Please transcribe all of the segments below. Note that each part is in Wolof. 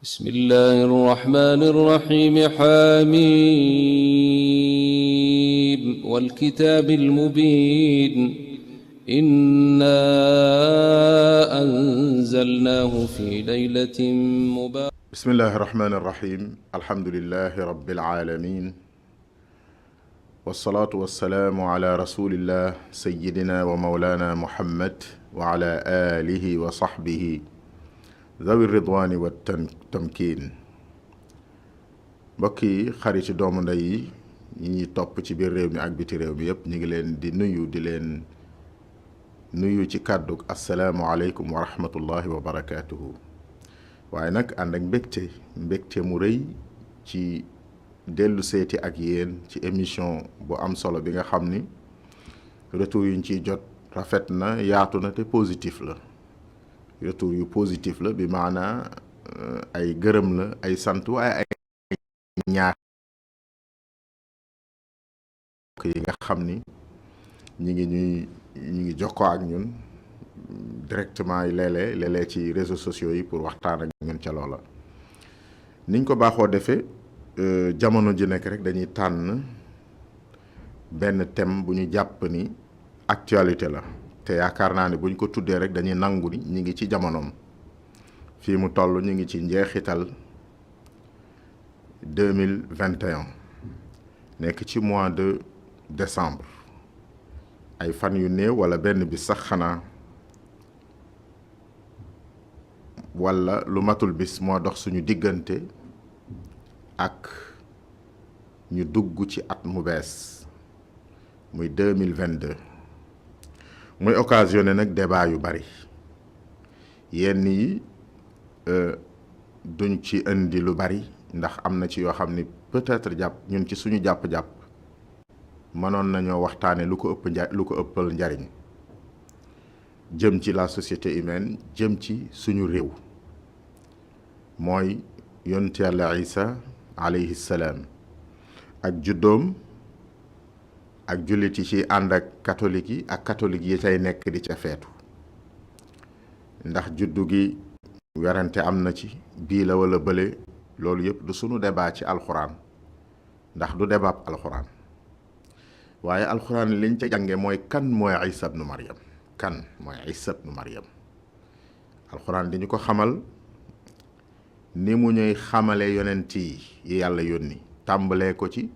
بسم الله الرحمن الرحيم حميم والكتاب المبين إنا أنزلناه في ليلة مباركة بسم الله الرحمن الرحيم الحمد لله رب العالمين والصلاة والسلام على رسول الله سيدنا ومولانا محمد وعلى آله وصحبه ذوي الرضوان والتمكين بكي خارج دوم ndey ñi top ci biir réew mi ak biti réew mi yépp ñi ngi leen di nuyu di leen nuyu ci kàddu assalaamu alaykum wa rahmatullahi wa barakatuhu waaye nag ànd ak mbégte mu rëy ci dellu seeti ak yéen ci émission bu am solo bi nga xam ni retour yuñ ciy jot rafet na yaatu na te positif la retour yu positif la bi maanaa ay gërëm la ay sant waaye ay ñaar yi nga xam ni ñi ngi jokkoo ak ñun directement yi léeg-léeg ci réseaux sociaux yi pour waxtaan ak ñun ca loola niñ ko baaxoo defee jamono ji nekk rek dañuy tànn benn thème bu ñu jàpp ni actualité la te yaakaar naa ne buñ ko tuddee rek dañuy nangu ni ñi ngi ci jamonoom fii mu toll ñu ngi ci njeexital 2021 nekk ci mois de décembre ay fan yu néew wala benn bi sax xanaa wala lu matul bis moo dox suñu diggante ak ñu dugg ci at mu bees muy 2022 muy occasionné nag débat yu bari yenn yi duñ ci indi lu bari ndax am na ci yoo xam ni peut-être jàpp ñun ci suñu jàpp-jàpp mënoon nañoo waxtaane lu ko ëppal njariñ jëm ci la société humaine jëm ci suñu réew mooy yonent Yàlla Isa alayhi salaam ak juddoom ak jullit yi ci ànd ak catholique yi ak catholique yi tey nekk di ca feetu ndax juddu gi werante am na ci bii la wala bële loolu yëpp du sunu débat ci alxuraan ndax du débat alxuraan waaye alxuraan liñ ca jànge mooy kan mooy Isa ibnu Maryam kan mooy Isa ibnu Maryam alxuraan di ñu ko xamal ni mu ñuy xamale yonent yi yàlla yónni tàmbalee ko ci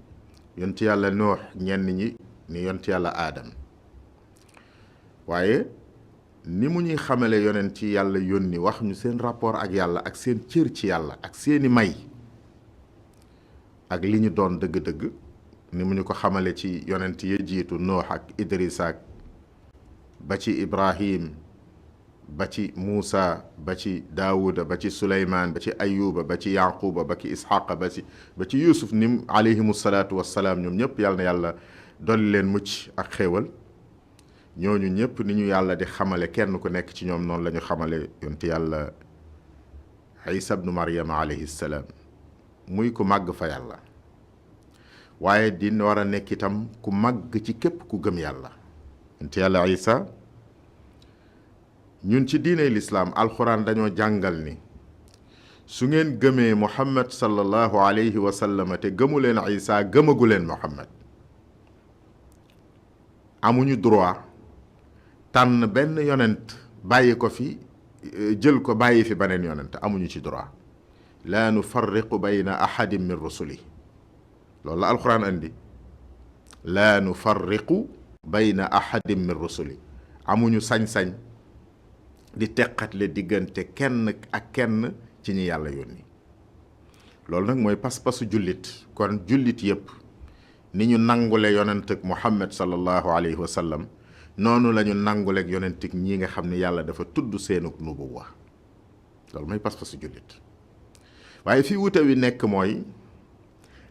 yonent yàlla Nuux ñenn ñi ni yonent yàlla Aadam waaye ni mu ñuy xamale yonent yi yàlla yónni wax ñu seen rapport ak yàlla ak seen cër ci yàlla ak seeni may ak li ñu doon dëgg-dëgg ni mu ñu ko xamale ci yonent yi jiitu Nuux ak Idris ak ba ci Ibrahim ba ci Muusa ba ci Daawuda ba ci Suleymaan ba ci Ayuba ba ci Yaquba ba ci Isxaqa ba ci Yuusuf nim alayhimu salaatu wassalaam ñoom ñëpp yàlla na yàlla dolli leen mucc ak xéewal ñooñu ñëpp ni ñu yàlla di xamale kenn ku nekk ci ñoom noonu la ñu xamale yonti yàlla Isa ibnu Maryam alayhi salaam muy ku màgg fa yàlla waaye di war a nekk itam ku màgg ci képp ku gëm yàlla yonti yàlla Isa ñun ci diine lislaam alxuraan dañoo jàngal ni su ngeen gëmee Muhammad sallallahu alayhi wa sallam te gëmu leen Isa gëmagu leen Muhammad amuñu droit tànn benn yonent bàyyi ko fi jël ko bàyyi fi beneen yonent amuñu ci droit laa nufarriqu bayna ahadin min rusuli loolu la alxuraan andi laa nufarriqu bayna ahadin min rusuli amuñu sañ-sañ di teqatle diggante kenn ak kenn ci ñi yàlla yónni loolu nag mooy pas-pasu jullit kon jullit yépp ni ñu nangule yonent ak Muhammad sallallahu alayhi wa sallam noonu la ñu nanguleeg yonent ak ñi nga xam ne yàlla dafa tudd seenug nubuwa loolu mooy pas-pasu jullit waaye fii wute wi nekk mooy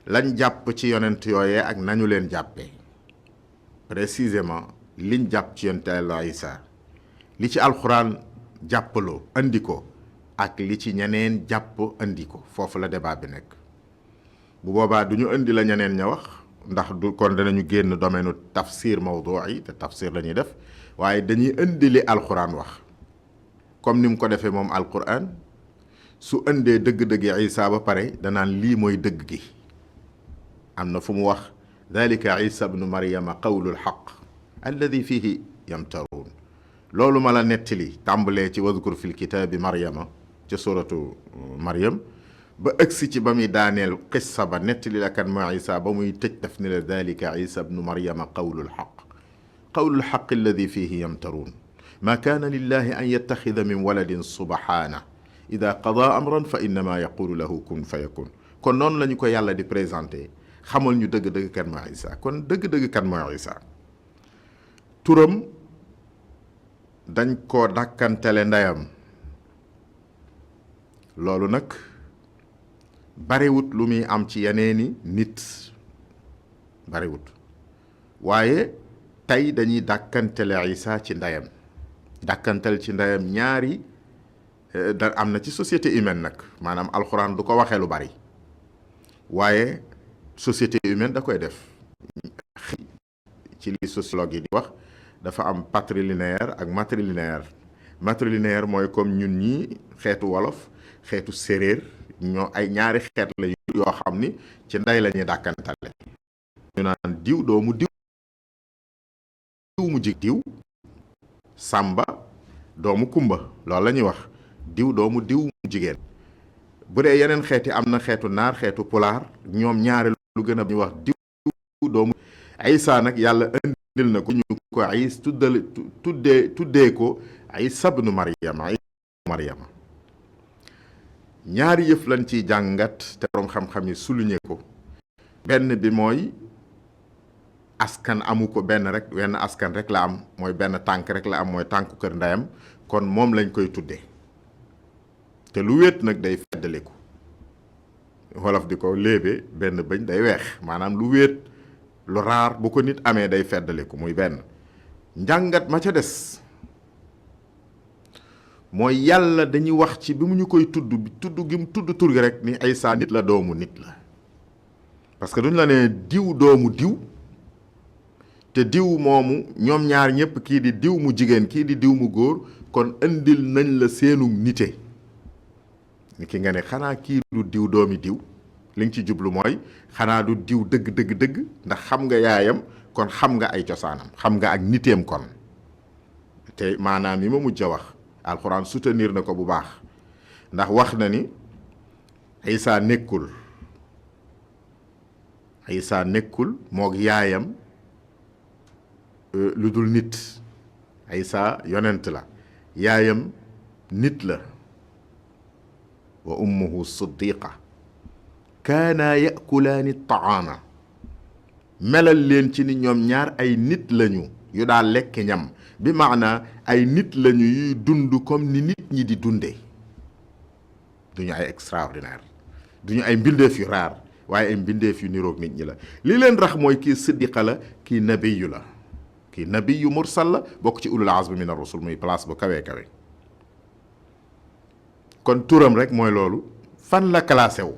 lañ jàpp ci yonent yooyee ak nañu leen jàppee précisément liñ jàpp ci yonent Yàlla Isa li ci alxuraan jàppaloo andi ko ak li ci ñeneen jàpp andi ko foofu la débat bi nekk bu boobaa du ñu indi la ñeneen ña wax ndax du kon danañu génn domaine tafsir mawdu'i te tafsir la ñuy def waaye dañuy indi li alxuraan wax comme ni mu ko defee moom alxuraan su indee dëgg-dëgg Isa ba pare danaan lii mooy dëgg gi. am na fu mu wax dalika Isa bnu Maryama qawlul xaq alladi fihi yamtaruun. loolu ma la nettali tàmbalee ci wadkur fil kitaabi Maryama ca suratu Maryam ba ëgsi ci ba muy daaneel qissa ba nettali la kan mooy Isa ba muy tëj daf ni la dalika Isa bnu Maryama qawlul xaq alladi fihi yamtaruun ma kaana lillahi an yattaxida min waladin subhaana ida qada amran fa innama yaqulu lahu kun fa yakun. kon noonu la ñu ko yàlla di présenté xamal ñu dëgg-dëgg kan mooy Isa. kon dëgg-dëgg kan mooy Isa turam dañ koo dàkkantele ndeyam. loolu nag bariwut lu muy am ci yeneeni nit bariwut waaye tey dañuy dàkkantele Isa ci ndeyam. dàkkantel ci ndeyam ñaari da am na ci société humaine nag maanaam alxuraan du ko waxee lu bari waaye société humaine da koy def ci li sociologue yi di wax dafa am patrilinéaire ak matrilinéaire. matrilinéaire mooy comme ñun ñi xeetu wolof xeetu séréer ñoo ay ñaari xeet la yoo xam ni ci ndey la ñuy dàkkantale. ñu naan diw doomu diw mu jig diw sàmba doomu kumba loolu la ñuy wax diw doomu diw mu jigéen. bu dee yeneen xeeti am na xeetu naar xeetu pulaar ñoom ñaari lu gën a ñuy wax diw doomu. Isa nag yàlla indil na ko ñu ko Isa tuddee ko Isa bnu Maryama. ñaari yëf lañ ciy jàngat te borom xam-xam yi souligné ko. benn bi mooy askan amu ko benn askan rek la am mooy benn tànk rek la am mooy tànku kër ndeyam kon moom lañ koy tuddee te lu wéet nag day feddaliku. wolof di ko léebe benn bëñ day weex maanaam lu wéet lu raar bu ko nit amee day feddaliku muy benn. njàngat ma ca des mooy yàlla dañuy wax ci bi mu ñu koy tudd gi mu tudd tur gi rek ni Isa nit la doomu nit la parce que duñ la ne diw doomu diw te diw moomu ñoom ñaar ñëpp kii di diw mu jigéen kii di diw mu góor kon indil nañ la seenu nite ni ki nga ne xanaa kii du diw doomi diw li nga ci jublu mooy xanaa du diw dëgg ndax xam nga yaayam kon xam nga ay cosaanam xam nga ak niteem kon te maanaam yi ma mujj a wax alxuraan soutenir na ko bu baax ndax wax na ni Isa nekkul moog yaayam lu dul nit. Isa yonent la yaayam nit la wa ummuhu siddiqa kaana yakulaani taama melal leen ci ni ñoom ñaar ay nit lañu yu daa lekk ñam bi maanaa ay nit lañu yuy dund comme ni nit ñi di dundee duñu ay extraordinaire duñu ay mbindeef yu raar waaye ay mbindeef yu niroog nit ñi la. li leen rax mooy kii siddiqa la kii nabiyu la kii nabiyu mursal la bokk ci ulul azmi min ar-rusul muy place bu kawee kawe. kon turam rek mooy loolu fan la classé wu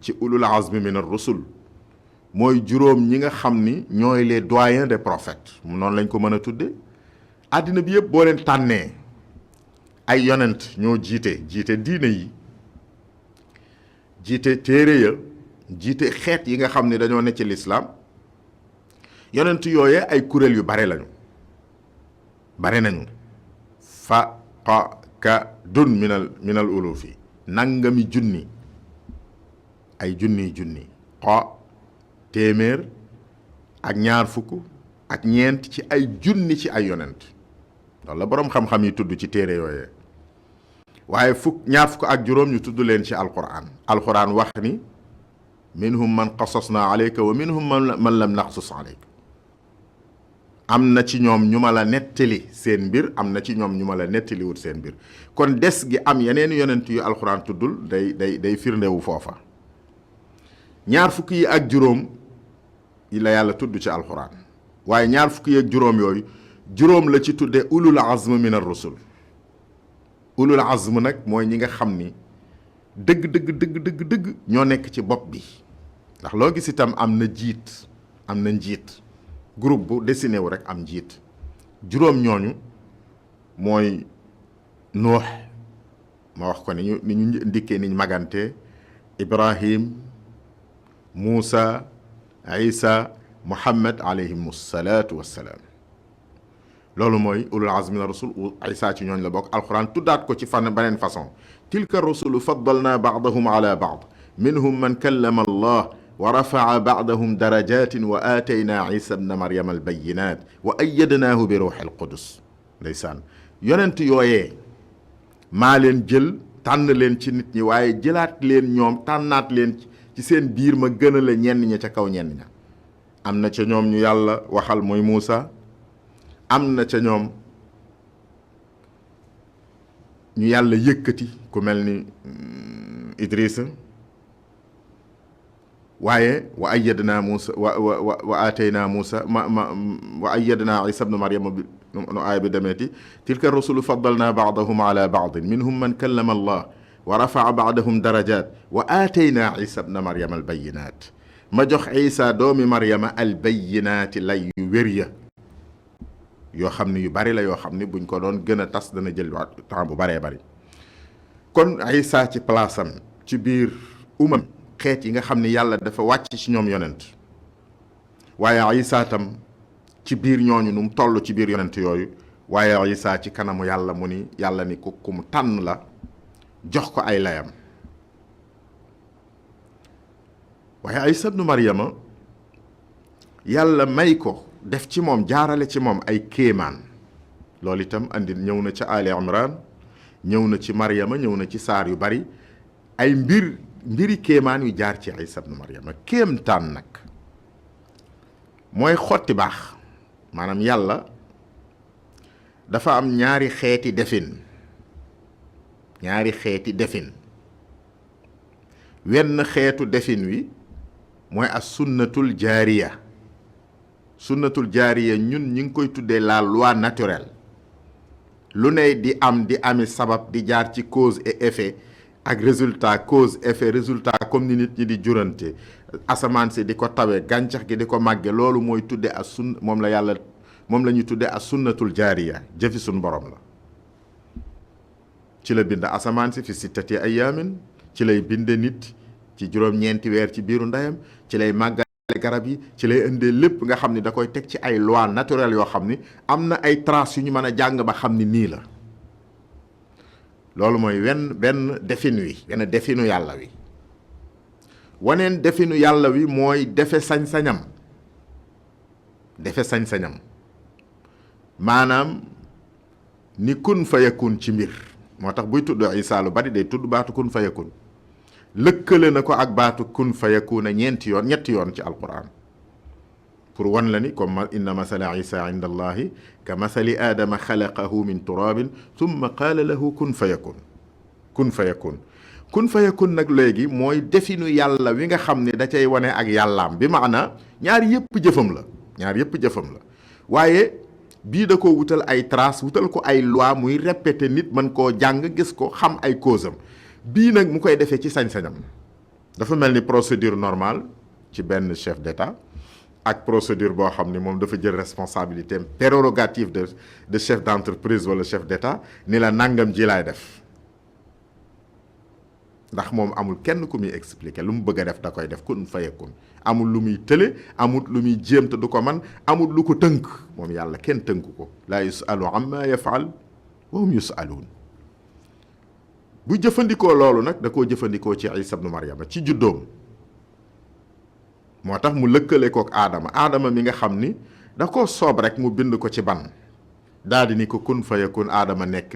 ci ulul azmi min ar-rusul mooy juróom ñi nga xam ni ñooy les doyens des prophètes noonu lañ ko mën a tudde àddina bi yëpp boo leen tànnee ay yonent ñoo jiite diine yi jiite téere ya jiite xeet yi nga xam ne dañoo ne ci lislaam yonent yooye ay kuréel yu bare nañu fa ka dun minal ulufi nangami junni ay junni téeméer ak ñaar fukk ak ñeent ci ay junni ci ay yonent loolu la boroom xam-xam yi tudd ci téere yooyee waaye ñaar fukk ak juróom ñu tudd leen ci alquran wax ni minhum man qasasna alayka wa minhum man lam naqsus alayka am na ci ñoom ñu ma la nettali seen mbir am na ci ñoom ñu ma la nettali wut seen mbir kon des gi am yeneen yonent yu alquran tuddul day firndewu foofa ñaar fukk yi ak juróom yi la yàlla tudd ci alxuraan waaye ñaar fukk yi ak juróom yooyu juróom la ci tudde ulul azm min ar-rusul ulul azm nag mooy ñi nga xam ni dëgg ñoo nekk ci bopp bi ndax loo gis itam am na njiit groupe bu dessiné wu rek am njiit juróom ñooñu mooy nuux ma wax ko ni ñu ndikkee niñ magante Ibrahim, Muusa, Isa, Muhammad alayhimu salaatu wassalaam. loolu mooy ulul azmi mina rasul. Isa ci ñooñ la bokk. alquran tuddaat ko ci fan beneen façon. tilka rusulu faddalna baadahum ala baad minhum man kallama allah wa rafaa baadahum darajatin wa aatayna isa bna maryama albayinat wa ayyadnaahu bi ruuxi alqudus. ndeysaan yonent yooyee maa leen jël tànn leen ci nit ñi waaye jëlaat leen ñoom tànnaat leen ci seen biir ma gën a la ñenn ña ca kaw ñenn ña. am na ca ñoom ñu yàlla waxal mooy Muusa, am na ca ñoom ñu yàlla yëkkati ku mel ni Idrissa, waaye wa ayyadna Muusa wa aatayna Muusa wa ayyadna Isa bnu Maryama bi nu aaya bi demeeti tilka rusulu faddalna baadahum ala baadin minhum man kallama allah wa rafaa baadahum darajat wa aatayna Isa bna Maryama albayinat. ma jox Isa doomi Maryama albayinaati lay yu wér ya yoo xam ne yu bari la yoo xam ne buñ ko doon gën a tas dana jël temps bu baree bari. kon Isa ci place am ci biir xeet yi nga xam ne yàlla dafa wàcc ci ñoom yonent, waaye Isa tam ci biir ñooñu nu mu toll ci biir yonent yooyu, waaye Isa ci kanamu yàlla mu ni yàlla ni ku mu tànn la jox ko ay layam. waaye Isa ibnu Maryama yàlla may ko def ci moom jaarale ci moom ay kéemaan. loolu itam andi ñëw na ca Ali Imran, ñëw na ci Maryama, ñëw na ci saar yu bari ay mbiri kéemaan yu jaar ci Isa ibnu Maryama. kéemtaan nag mooy xotti baax. maanaam yàlla dafa am ñaari xeeti defin. wenn xeetu defin wi mooy as sunnatul jaariya. sunnatul jaariya ñun ñi ngi koy tuddee la loi naturelle. lu ne di ami sabab di jaar ci cause et effet ak résultat, cause effet résultat, comme ni nit ñi di jurante, asamaan si di ko tawe, gàncax gi di ko màgge. loolu mooy tudde as moom la ñuy tudde as sunnatul jaariya. jëfi suñ borom la. ci la bind asamaan si fi sittati ayaamin, ci lay binde nit ci juróom-ñeenti weer ci biiru ndeyam, ci lay màggale garab yi, ci lay indee lépp nga xam ni da koy teg ci ay loi naturelle yoo xam ni am na ay traces yu ñu mën a jàng ba xam ni nii la. loolu mooy benn definu yàlla wi. waneen definu yàlla wi mooy defe sañ-sañam. maanaam ni kun fayakun ci mbir. moo tax buy tudd Isa lu bari day tudd baatu kun fayakun. lëkkale na ko ak baatu kun fayakuna ñetti yoon ci alquran pour wan la ni comme inna masala Isa inda allahi ka masali aadama xalaqahu min turabin thumma qaala lahu kun fayakun nag léegi mooy definu yàlla wi nga xam ne da cay wane ak yàllaam bi maana ñaar yëpp jëfam la waaye bii da ko wutal ay trace wutal ko ay loi muy répété nit mën koo jàng gis ko xam ay cause am. bii nag mu koy defee ci sañ-sañam. dafa mel ni procédure normale ci benn chef d'état ak procédure boo xam ni moom dafa jël responsabilité prérogative de chef d'entreprise wala chef d'état ni la nangam ji laay def. ndax moom amul kenn ku muy expliquer lu mu bëgg a def da koy def kun fayakun. amul lu muy tële, amul lu muy jéem te du ko man, amul lu ko tënk. moom yàlla kenn tënku ko. laa yusalu amma yafaal wa hum yusaluun. bu jëfandikoo loolu nag da koo jëfandikoo ci Isa ibnu Maryama ci juddoom. moo tax mu lëkkale kook aadama mi nga xam ni da koo soob rek mu bind ko ci ban daal di ni ko kun fayakun aadama nekk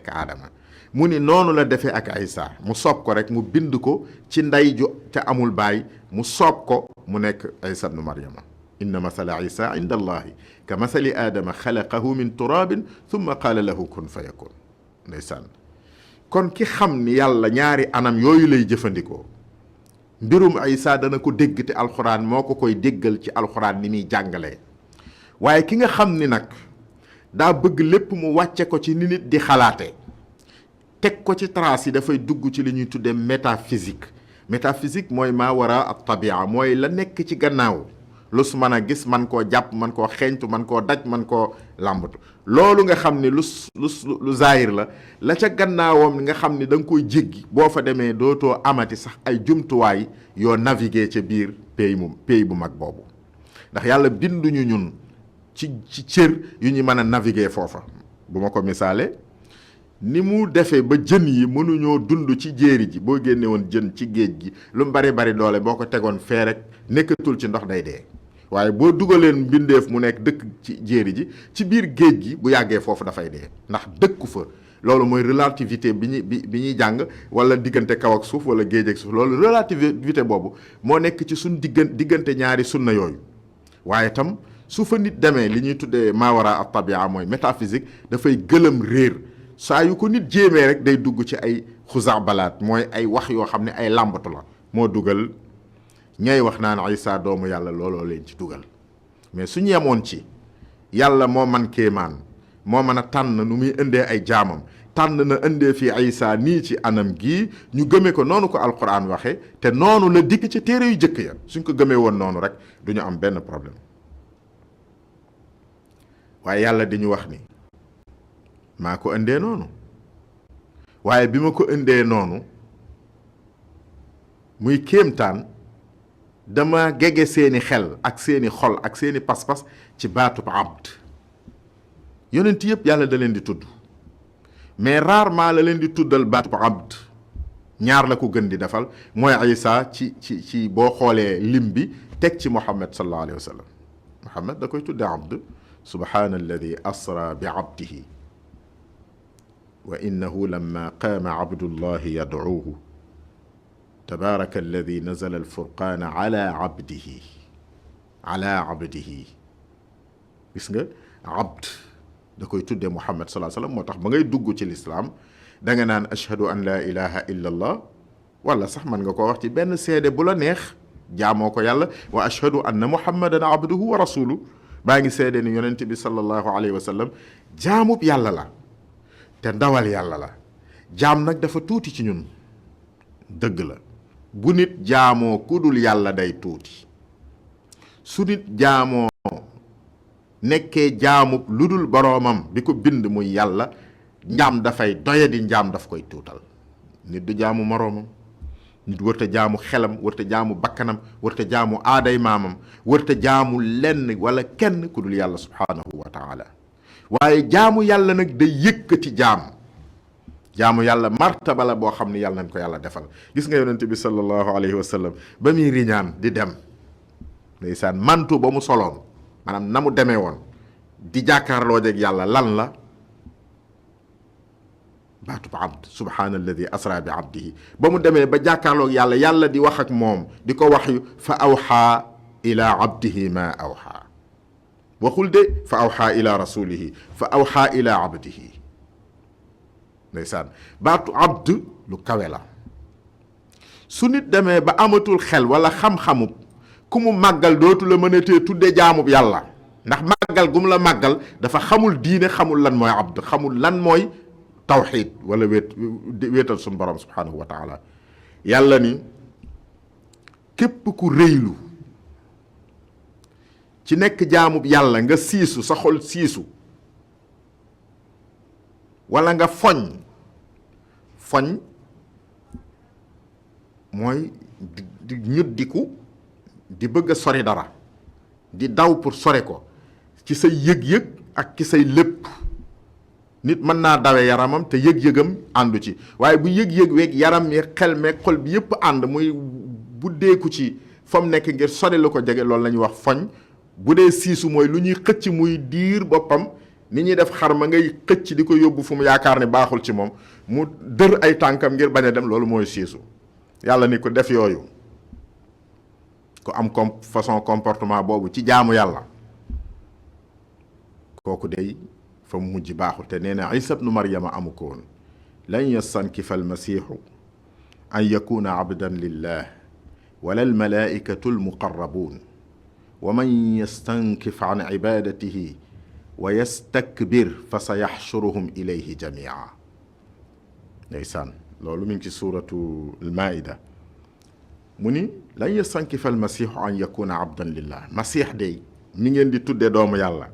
aadama. mu ni noonu la defee ak Isa mu soob ko rek mu bind ko ci ndey ju te amul baay mu soob ko mu nekk Isa ibnu Maryama. inna masala Isa inda allahi ka masali aadama xalaqahu min turabin thumma qaala lahu kun fayakun. ndeysaan. kon ki xam ni yàlla ñaari anam yooyu lay jëfandikoo mbirum Isa dana ko dégg te alxuraan moo ko koy déggal ci alxuraan ni muy jàngalee. waaye ki nga xam ni nag daa bëgg lépp mu wàcce ko ci ni nit di xalaate teg ko ci trace yi dafay dugg ci li ñuy tuddee métaphysique. métaphysique mooy maa wara ak tabia mooy la nekk ci gannaaw lu su mën a gis man koo jàpp man koo xeeñtu man koo daj man koo làmbatu loolu nga xam ni lu zaahir la ca gannaawam nga xam ni da nga koy jéggi boo fa demee dootoo amati sax ay jumtuwaay yoo naviguer ca biir pays bu mag boobu ndax yàlla binduñu ñun ci cër yu ñu mën a naviguer foofa bu ma ko misaale ni mu defee ba jën yi mënuñoo dund ci jéeri ji boo génne woon jën ci géej gi lu mu bari doole boo ko tegoon fee rek nekkatul ci ndox day dee waaye boo dugaleen mbindeef mu nekk dëkk ci jéeri ji ci biir géej gi bu yàggee foofu dafay dee ndax dëkku fa loolu mooy relativité bi ñuy jàng wala diggante kaw ak suuf wala géej ak suuf loolu relativité boobu moo nekk ci suñ diggante ñaari sunna yooyu waaye tam su fa nit demee li ñuy tuddee maawara at tabia mooy métaphysique dafay gëlëm réer saa yu ko nit jéemee rek day dugg ci ay xuzaabalaat mooy ay wax yoo xam ne ay làmbatu la moo dugal ñay wax naan Isa doomu yàlla looloo leen ci dugal mais suñu yemoon ci yàlla moo man kéemaan moo mën a tànn nu muy indee ay jaamam tànn na indee fii Isa nii ci anam gii ñu gëmee ko noonu ko alquran waxe te noonu la dikk ci téere yu jëkk ya suñ ko gëmee woon noonu rek du ñu am benn problème waaye yàlla di ñu wax ni maa ko indee noonu waaye bi ma ko indee noonu muy kéemtaan dama gege seeni xel ak seeni xol ak seeni pas-pas ci baatub abd yonent yëpp yàlla da leen di tudd mais rarement la leen di tuddal baatub abd ñaar la ko gën di defal mooy Isa ci boo xoolee lim bi teg ci Muhammad sallallahu alayhi wa sallam Muhammad da koy tudde abd subhaana alladi asra bi abdihi wa innahu lamma qaama abdullahi yadcuuhu tabaaraka alladi nazala alfurqaana ala abdihi gis nga abd da koy tuddee Muhammad salaa sallam moo tax ba ngay dugg ci lislaam da nga naan ashhadu an laa ilaha illa allah wala sax mën nga ko wax ci benn seede bu la neex jaamoo ko yàlla wa ashhadu anna muhammadan abduhu wa rasuluhu baa ngi seede ni yonent bi sallallahu alayhi wa sallam jaamub yàlla la te ndawal yàlla la jaam nag dafa tuuti ci ñun dëgg la bu nit jaamoo ku dul yàlla day tuuti su nit jaamoo nekkee jaamub lu dul boroomam bi ko bind muy yàlla njaam dafay doyadi njaam daf koy tuutal nit du jaamu moroomam nit wërta jaamu xelam wërta jaamu bakkanam wërta jaamu aaday maamam wërta jaamu lenn wala kenn ku dul yàlla subhaanahu wa taala waaye jaamu yàlla nag day yëkkati jaamu yàlla martaba la boo xam ne yàlla nañ ko yàlla defal gis nga yonent bi sallallahu alayhi wa sallam ba muy riñaan di dem ndeysaan mantu ba mu soloon maanaam na mu demee woon di jàkkaarloo ak yàlla lan la baatub abd subhaana alladi asra bi abdihi ba mu demee ba jàkkaarloo ak yàlla di wax ak moom di ko wax yu fa awxaa ila abdihi ma awxaa waxul de fa awxaa ila rasulihi fa awxaa ila abdihi ndeysaan baatu abd lu kawe la su nit demee ba amatul xel wala xam-xamub ku mu màggal dootu la mën a tee tudde jaamub yàlla ndax màggal gu mu la màggal dafa xamul diine xamul lan mooy abd xamul lan mooy tawxiid wala wéetal suñu borom subhanahu wa taala yàlla ni képp ku rëylu ci nekk jaamub yàlla nga siisu sa xol siisu wala nga foñ mooy di ñuddiku di bëgg a sori dara di daw pour sore ko ci say yëg-yëg ak ci say lépp nit mën naa dawe yaramam te yëg-yëgam àndu ci waaye bu yëg-yëg weeg yaram mi xel meeg xol bi yëpp ànd muy buddeeku ci fa mu nekk ngir sori lu ko jege loolu la ñuy wax foñ bu dee siisu mooy lu ñuy xëcc muy diir boppam ni ñuy def xar ma ngay xëcc di ko yóbbu fu mu yaakaar ne baaxul ci moom mu dër ay tànkam ngir bañ a dem loolu mooy siisu yàlla ni ko def yooyu ku am façon comportement boobu ci jaamu yàlla kooku day fa mu mujj baaxul te nee na Isa bnu Maryama amu ko woon lan yastankifa almasiixu an yakuna abdan lillah wala almalaikatu almuqarrabuun wa man yastankif an ibadatihi wa yastakbir fa sa yaxshuruhum ilayhi jamia ndeysaan loolu mi ngi ci suuratu almaida mu ni lan yastankifa almasiixu an yakuna abdan lillah. masiix de mi ngeen di tudde doomu yàlla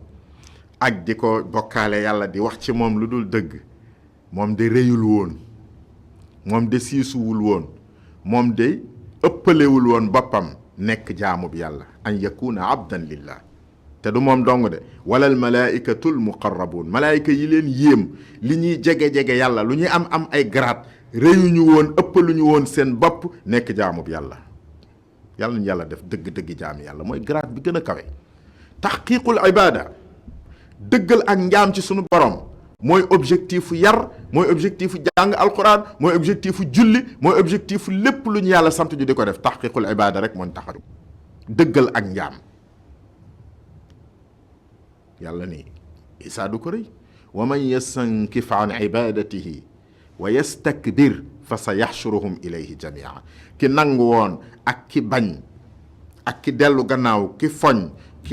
ak di ko bokkaale yàlla di wax ci moom lu dul dëgg, moom de réyul woon, moom de siisuwul woon, moom de ëppalewul woon boppam nekk jaamub yàlla, an yakuna abdan lillah. te du moom dong de, wala al malaikatul muqarrabuun, malaayika yi leen yéem li ñuy jege-jege yàlla, lu ñuy am ay grade, réyuñu woon, ëppaluñu woon seen bopp nekk jaamub yàlla. yàlla ñu yàlla def dëgg-dëgg jaami yàlla, mooy grade bi gën a kawe. taxqiqul ibada, dëggal ak njaam ci sunu borom, mooy objectifu yar, mooy objectifu jàng alquran, mooy objectifu julli, mooy objectifu lépp lu ñu yàlla sant ju di ko def. taxqiqul ibada rek mooñ taxadu dëggal ak njaam. yàlla ni Isaa du ko rëy, wa man yastankif an ibadatihi wa yastakbir fa sa yaxshuruhum ilayhi jamia. ki nangu woon ak ki bañ ak ki dellu gannaaw, ki foñ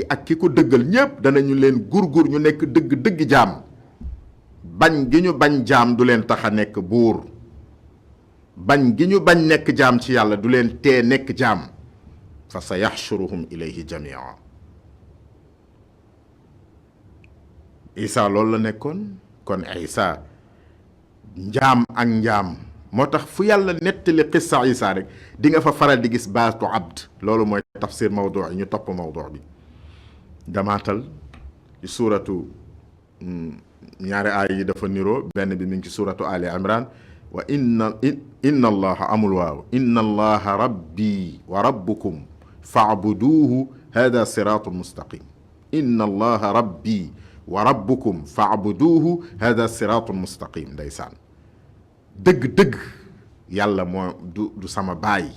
ak ki ko dëggal, ñépp danañu leen gur ñu nekk dëgg jaam. bañ gi ñu bañ jaam du leen tax a nekk buur, bañ gi ñu bañ nekk jaam ci yàlla du leen tee nekk jaam. fa sa yaxshuruhum ilayhi jamia. Isaa loolu la nekkoon. kon Isaa njaam ak njaam moo tax fu yàlla nettali qissa Isaa rek di nga fa faral di gis baatu abd. loolu mooy tafsir mawdu yi ñu topp mawdu bi. damaatal ci suuratu ñaari aay yi dafa niroo, benn bi mi ngi ci suuratu Ali Imran. wa inna allaha amul waaw, inna allaha rabbi wa rabbukum fa'buduuhu hada siraatun mustaqim. inna allaha rabbi wa rabbukum fa'buduuhu hada siraatun mustaqim. ndeysaan, dëgg-dëgg yàlla moo du sama baay,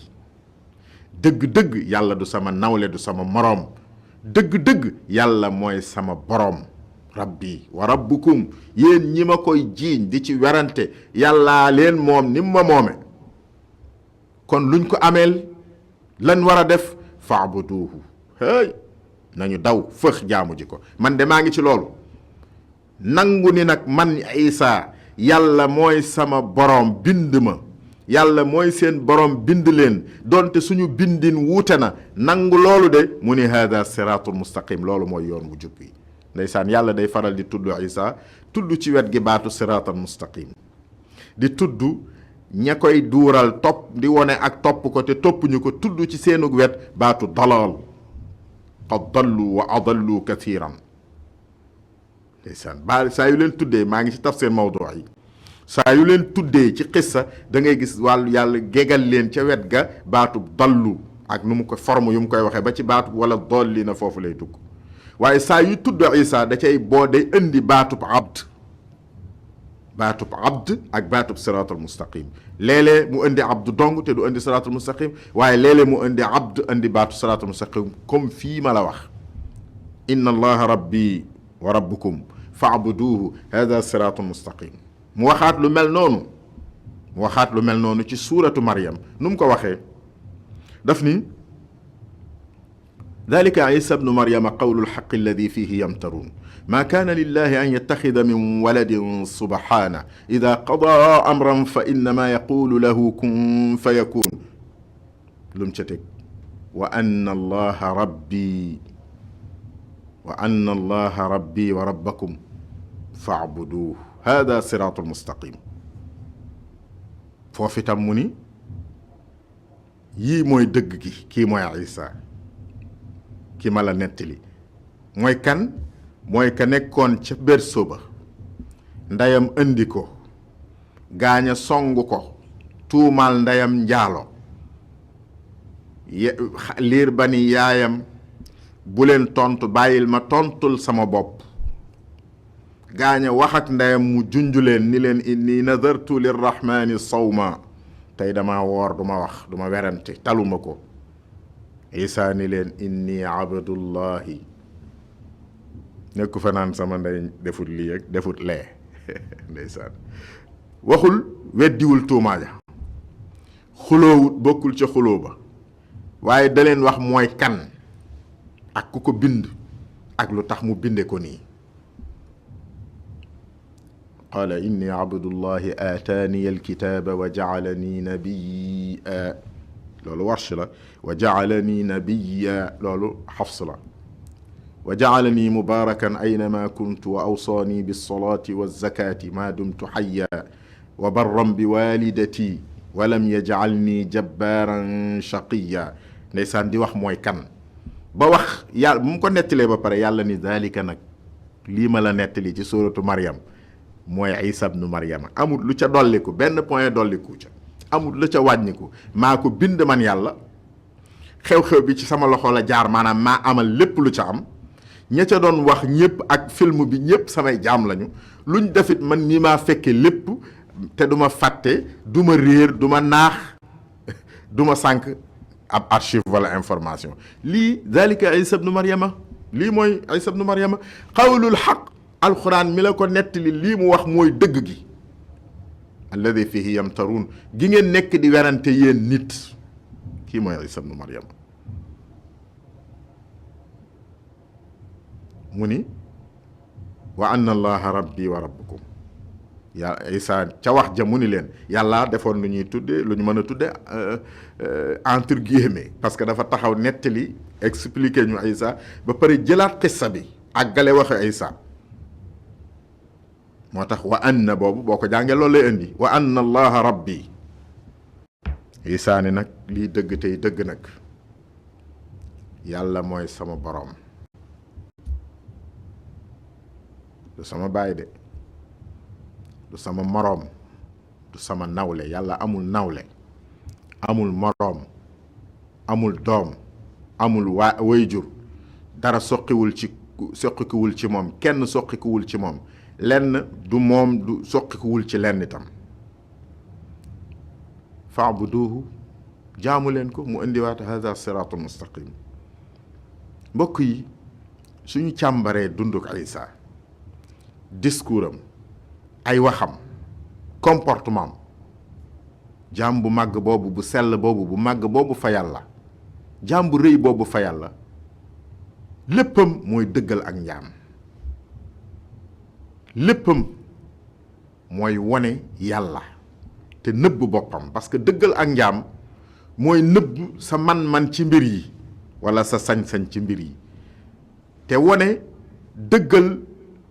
dëgg-dëgg yàlla du sama nawle, du sama moroom, dëgg-dëgg yàlla mooy sama boroom. rabbi wa rabbukum, yéen ñi ma koy jiiñ di ci werante, yàllaa leen moom ni ma moome. kon luñ ko ameel lan war a def, fa'buduuhu, hey nañu daw fëx jaamu ji ko. man de maa ngi ci loolu, nangu ni nag man Isaa yàlla mooy sama boroom bind ma, yàlla mooy seen boroom bind leen, donte suñu bindin wuute na, nangu loolu de mu ni hada siraatul mustaqim, loolu mooy yoon wu jub bi. ndeysaan, yàlla day faral di tudd Isaa, tudd ci wet gi baatu siraatul mustaqim, di tudd ña koy duural topp, di wone ak topp ko te toppuñu ko, tudd ci seenu wet baatu dalal, qad dallu wa adallu kathiran. ndeysaan, saa yu leen tuddee, maa ngi ci tafsir mawdu yi, saa yu leen tuddee ci xissa da ngay gis wàllu yàlla gégal leen ca wet ga baatu dallu, ak nu mu ko forme yu mu koy waxee ba ci baatu wala dolli na foofu lay dugg. waaye saa yu tudd Isaa da cay boo day indi baatub abd ak baatub siraatul mustaqim. léeg-léeg mu indi abd dong te du indi siraatul mustaqim, waaye léeg-léeg mu indi abd indi baatu siraatul mustaqim, comme fii ma la wax. inna allaha rabbi wa rabbukum fa'buduuhu hada siraatul mustaqim. mu waxaat lu mel noonu ci suuratu Maryam. nu mu ko waxee daf ni dalika Isa bnu Maryama qawlu lxaqi alladi fihi yamtaruun ma kaana lillahi an yattaxida min waladin subhaana ida qadaa amran fa innama yaqulu lahu kun fa yakun. lu mu ca teg wa anna allaha rabbi wa rabbakum fa'buduuhu hada siraatul mustaqim. foofu itam mu ni yii mooy dëgg gi, kii mooy Isa ki ma la nettali. mooy kan? mooy ka nekkoon ca berceau ba, ndeyam indi ko, gaaña song ko, tuumaal ndeyam njaalo, liir ba ni yaayam bu leen tontu, bàyyil ma tontul sama bopp. gaaña wax ak ndeyam mu junju leen ni leen inni nadartu lirrahmani sawma, tey dama woor, duma wax, duma werante, taluma ko. Isaa ni leen inni abdullahi, nekku fa naan sama ndey defut lii ak defut lee. ndeysaan, waxul weddiwul tuumaaja, xuloowut, bokkul ca xuloo ba, waaye da leen wax mooy kan ak ku ko bind ak lu tax mu binde ko nii. qaala inni abdullahi aataaniya alkitaaba wa jacalani nabiyya. loolu warsh la wa jaalani nabiya loolu xafs la wa jaalani mubarakan aynama kuntu wa awsaani bilsolati walzakati ma dumtu xaya wa barran bi walidati wa lam yajcalni jabbaran shaqiya ndeysaan di wax mooy kan ba wax yàlla bu mu ko nettalee ba pare yàlla ni dalika nag lii ma la nettali ci suratu Maryam mooy Isa bnu Maryama amul lu ca dolliku benn point dolliku ca amul lu ca wàññiku maa ko bind man yàlla xew-xew bi ci sama loxo la jaar maanaam maa amal lépp lu ca am ña ca doon wax ñëpp ak film bi ñëpp samay jaam lañu luñ defit man mii maa fekke lépp te du ma fàtte du ma réer du ma naax du ma sànq ab archive wala information lii dalika Isa bnu Maryama lii mooy Isa bnu Maryama qawlul xaq alquran mi la ko nettali lii mu wax mooy dëgg gi alladi fihi yamtaruun gi ngeen nekk di werante yéen nit kii mooy Isa bnu Maryama mu ni wa anna allaha rabbi wa rabbukum yaa Isa ca wax ja mu ni leen yàlla defoon lu ñuy tudde lu ñu mën a tudde entre guillemets parce que dafa taxaw nettali expliquer ñu Isa ba pare jëlaat xissa bi àggale waxe Isa moo tax wa anna boobu boo ko jàngee loolu lay indi wa anna allaha rabbi Isa ni nag lii dëgg tey dëgg nag yàlla mooy sama boroom du sama baay de du sama moroom du sama nawle yàlla amul nawle amul moroom amul doom amul wayjur dara soqiwul ci moom kenn soqikuwul ci moom lenn du moom du soqikuwul ci lenn itam fa'buduhu jaamu leen ko mu indiwaat hada siraatul mustaqim mbokk yi suñu càmbaree dunduk Isa discours am ay waxam comportement am jaam bu màgg boobu bu sell boobu bu màgg boobu fa yàlla jaam bu rëy boobu fa yàlla léppam mooy dëggal ak njaam léppam mooy wone yàlla te nëbb boppam parce que dëggal ak njaam mooy nëbb sa man-man ci mbir yi walla sa sañ-sañ ci mbir yi te wone dëggal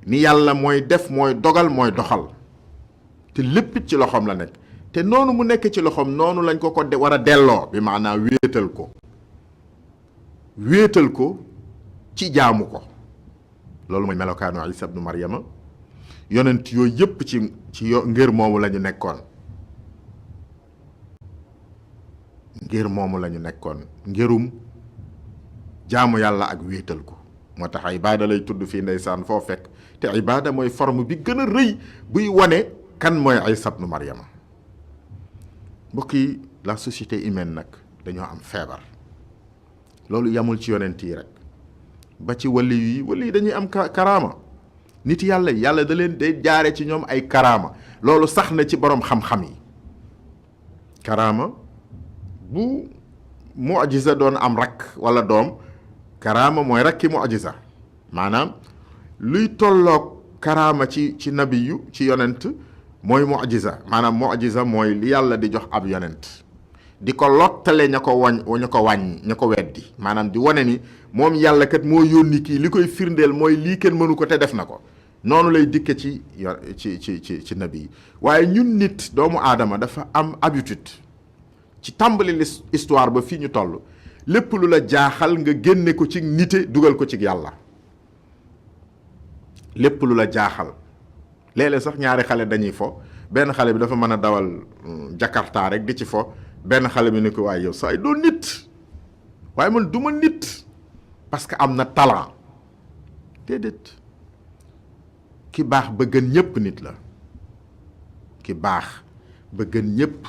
ni yàlla mooy def mooy dogal mooy doxal te lépp ci loxoom la nekk te noonu mu nekk ci loxoom noonu lañ ko war a delloo bi maanaam wéetal ko ci jaamu ko loolu mooy melokaanu Isa bnu Maryama yonent yooyu yëpp ci ngir moomu la ñu nekkoon ngirum jaamu yàlla ak wéetal ko moo tax ibaada lay tudd fii ndeysaan foo fekk te ibaada mooy forme bi gën a rëy buy wane kan mooy Isa bnu Maryama mbokk yi la société humaine nag dañoo am feebar loolu yamul ci yonent yi rek ba ci wali yi dañuy am karaama nit yàlla da leen day jaare ci ñoom ay karaama loolu sax na ci boroom xam-xam yi karaama bu mu'jiza doon am rakk walla doom karaama mooy rakki mu'jiza maanaam luy tolloog karaama ci nabiyu ci yonent mooy mu'jiza maanaam mu'jiza mooy li yàlla di jox ab yonent di ko lottale ña ko wàññi ña ko weddi maanaam di wane ni moom yàlla kat moo yónni kii li koy firndeel mooy lii kenn mënu ko te def na ko noonu lay dikke ci nabi yi waaye ñun nit doomu aadama dafa am habitude ci tàmbali histoire ba fii ñu toll lépp lu la jaaxal nga génne ko ci nite dugal ko ci yàlla lépp lu la jaaxal léeg-léeg sax ñaari xale dañuy fo benn xale bi dafa mën a dawal Jakarta rek di ci fo benn xale bi ni ko waaye yow saa yi doo nit waaye man duma nit parce que am na talent déedéet ki baax ba gën ñëpp nit la ki baax ba gën ñëpp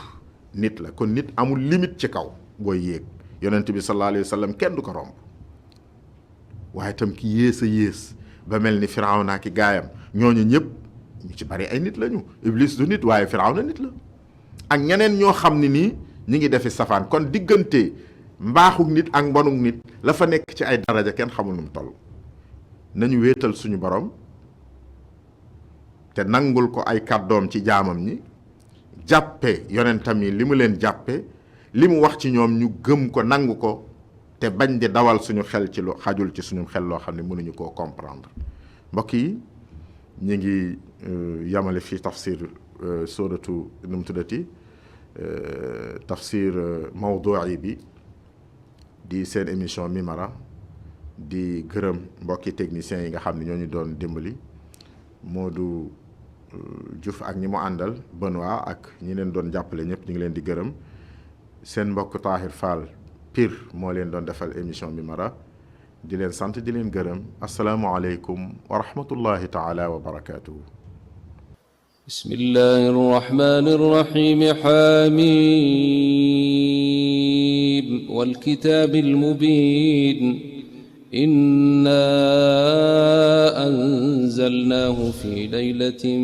nit la kon nit amul limite ci kaw booy yéeg yonent bi sallallahu alayhi wa sallam kenn du ko romb waaye itam ki yées a yées ba mel ni Firawna ki gaayam ñooñu ñëpp ñu ci bari ay nit lañu Iblis du nit waaye Firawna nit la ak ñeneen ñoo xam ne nii ñi ngi defi safaan kon diggante mbaaxuk nit ak mbonuk nit la fa nekk ci ay daraja kenn xamul nu mu toll nañu wéetal suñu borom te nangul ko ay kàddoom ci jaamam ñi jàppe yonentam yi li mu leen jàppe li mu wax ci ñoom ñu gëm ko nangu ko te bañ di dawal suñu xel ci lu xajul ci suñu xel loo xam ne mënuñu koo comprendre. mbokk yi ñu ngi yamale fii tafsir suratu nu mu tuddati tafsir mawdu'i bi di seen émission Mimara di gërëm mbokki techniciens yi nga xam ne ñoo ñu doon dimbali Modou Diouf ak ñi mu àndal Benoît ak ñi leen doon jàppale ñëpp ñu ngi leen di gërëm seen mbokk Tahir Fall Pire moo leen doon defal émission Mimara di leen sant di leen gërëm asalaamualeykum wa rahmatullahi taala wa barakatuhu. bismillahi rrahmani rrahim hamim wal kitabil mubin inna anzalnahu fi laylatin